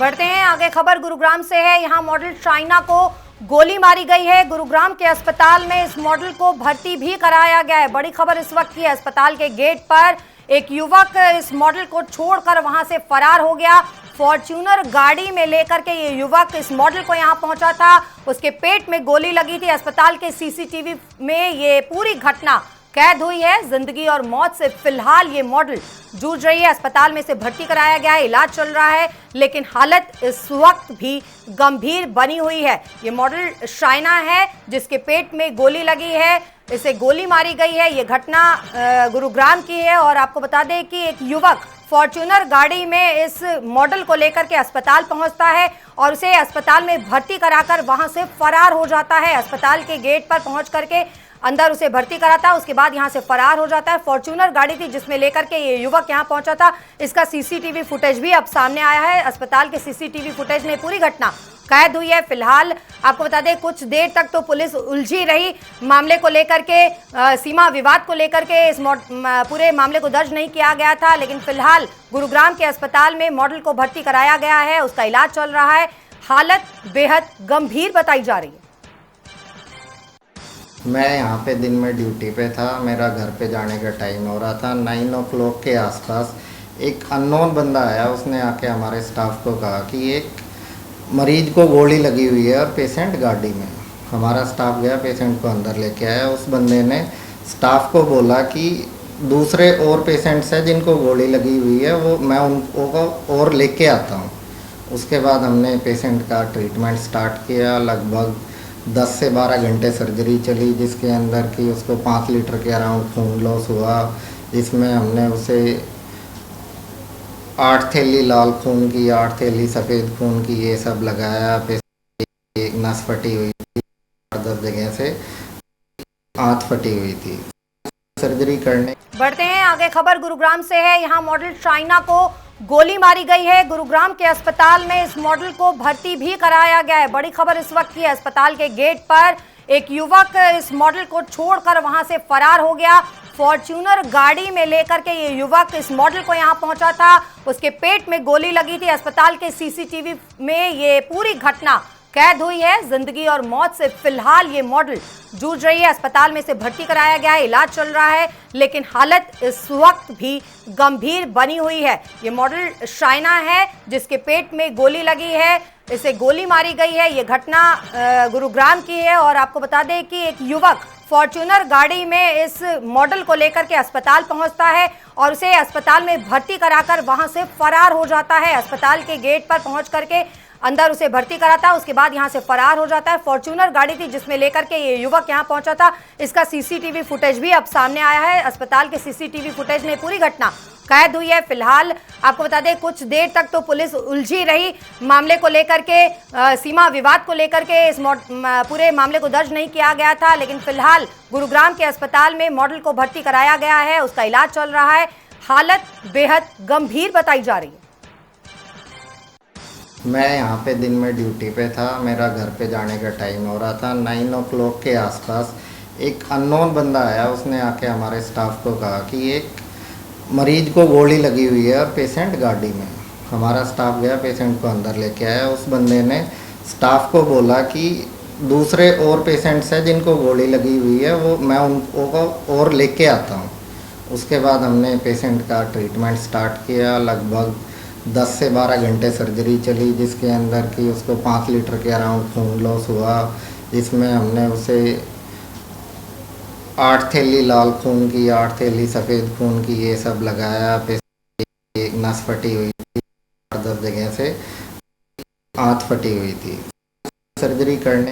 बढ़ते हैं आगे। खबर गुरुग्राम से है। यहां मॉडल शाइना को गोली मारी गई है। गुरुग्राम के अस्पताल में इस मॉडल को भर्ती भी कराया गया है। बड़ी खबर इस वक्त की है। अस्पताल के गेट पर एक युवक इस मॉडल को छोड़कर वहां से फरार हो गया। फॉर्च्यूनर गाड़ी में लेकर के ये युवक इस मॉडल को यहां पहुंचा था। उसके पेट में गोली लगी थी। अस्पताल के सीसीटीवी में ये पूरी घटना कैद हुई है। जिंदगी और मौत से फिलहाल ये मॉडल जूझ रही है। अस्पताल में इसे भर्ती कराया गया है, इलाज चल रहा है, लेकिन हालत इस वक्त भी गंभीर बनी हुई है। ये मॉडल शाइना है जिसके पेट में गोली लगी है, इसे गोली मारी गई है। ये घटना गुरुग्राम की है और आपको बता दें कि एक युवक फॉर्च्यूनर गाड़ी में इस मॉडल को लेकर के अस्पताल पहुंचता है और उसे अस्पताल में भर्ती कराकर वहां से फरार हो जाता है। अस्पताल के गेट पर पहुंच करके अंदर उसे भर्ती कराता है, उसके बाद यहां से फरार हो जाता है। फॉर्च्यूनर गाड़ी थी जिसमें लेकर के ये युवक यहां पहुंचा था। इसका सीसीटीवी फुटेज भी अब सामने आया है। अस्पताल के सीसीटीवी फुटेज में पूरी घटना कैद हुई है। फिलहाल आपको बता दें कुछ देर तक तो पुलिस उलझी रही मामले को लेकर के, सीमा विवाद को लेकर के इस पूरे मामले को दर्ज नहीं किया गया था, लेकिन फिलहाल गुरुग्राम के अस्पताल में मॉडल को भर्ती कराया गया है, उसका इलाज चल रहा है। हालत बेहद गंभीर बताई जा रही है। मैं यहाँ पे दिन में ड्यूटी पे था। मेरा घर पे जाने का टाइम हो रहा था। 9 o'clock के आसपास एक अननोन बंदा आया। उसने आके हमारे स्टाफ को कहा कि एक मरीज को गोली लगी हुई है और पेशेंट गाड़ी में। हमारा स्टाफ गया, पेशेंट को अंदर लेके आया। उस बंदे ने स्टाफ को बोला कि दूसरे और पेशेंट्स हैं जिनको गोली लगी हुई है, वो मैं उनको और लेके आता हूँ। उसके बाद हमने पेशेंट का ट्रीटमेंट स्टार्ट किया। लगभग 10 से 12 घंटे सर्जरी चली, जिसके अंदर की उसको 5 लीटर के अराउंड खून लॉस हुआ, जिसमें हमने उसे 8 थैली लाल खून की, 8 थैली सफ़ेद खून की, ये सब लगाया। एक नस फटी हुई थी, 10 जगह से आंत फटी हुई थी। सर्जरी करने बढ़ते हैं आगे। खबर गुरुग्राम से है। यहाँ मॉडल शाइना को गोली मारी गई है। गुरुग्राम के अस्पताल में इस मॉडल को भर्ती भी कराया गया है। बड़ी खबर इस वक्त की है। अस्पताल के गेट पर एक युवक इस मॉडल को छोड़कर वहां से फरार हो गया। फॉर्च्यूनर गाड़ी में लेकर के ये युवक इस मॉडल को यहां पहुंचा था। उसके पेट में गोली लगी थी। अस्पताल के सीसीटीवी में ये पूरी घटना कैद हुई है। जिंदगी और मौत से फिलहाल ये मॉडल जूझ रही है। अस्पताल में इसे भर्ती कराया गया है, इलाज चल रहा है, लेकिन हालत इस वक्त भी गंभीर बनी हुई है। ये मॉडल शाइना है जिसके पेट में गोली लगी है, इसे गोली मारी गई है। ये घटना गुरुग्राम की है और आपको बता दें कि एक युवक फॉर्च्यूनर गाड़ी में इस मॉडल को लेकर के अस्पताल पहुंचता है और उसे अस्पताल में भर्ती कराकर वहां से फरार हो जाता है। अस्पताल के गेट पर पहुंच करके अंदर उसे भर्ती कराता है, उसके बाद यहां से फरार हो जाता है। फॉर्च्यूनर गाड़ी थी जिसमें लेकर के ये युवक यहां पहुंचा था। इसका सीसीटीवी फुटेज भी अब सामने आया है। अस्पताल के सीसीटीवी फुटेज में पूरी घटना कैद हुई है। फिलहाल आपको बता दें कुछ देर तक तो पुलिस उलझी रही मामले को लेकर के, सीमा विवाद को लेकर के इस पूरे मामले को दर्ज नहीं किया गया था, लेकिन फिलहाल गुरुग्राम के अस्पताल में मॉडल को भर्ती कराया गया है, उसका इलाज चल रहा है। हालत बेहद गंभीर बताई जा रही है। मैं यहाँ पे दिन में ड्यूटी पे था। मेरा घर पे जाने का टाइम हो रहा था। 9 o'clock के आसपास एक अननोन बंदा आया। उसने आके हमारे स्टाफ को कहा कि एक मरीज को गोली लगी हुई है और पेशेंट गाड़ी में। हमारा स्टाफ गया, पेशेंट को अंदर लेके आया। उस बंदे ने स्टाफ को बोला कि दूसरे और पेशेंट्स हैं जिनको गोली लगी हुई है, वो मैं उनको और लेके आता हूँ। उसके बाद हमने पेशेंट का ट्रीटमेंट स्टार्ट किया। लगभग 10 से 12 घंटे सर्जरी चली, जिसके अंदर की उसको 5 लीटर के अराउंड खून लॉस हुआ, जिसमें हमने उसे 8 थैली लाल खून की, 8 थैली सफ़ेद खून की, ये सब लगाया। एक नस फटी हुई थी, 10 जगह से आंत फटी हुई थी। सर्जरी करने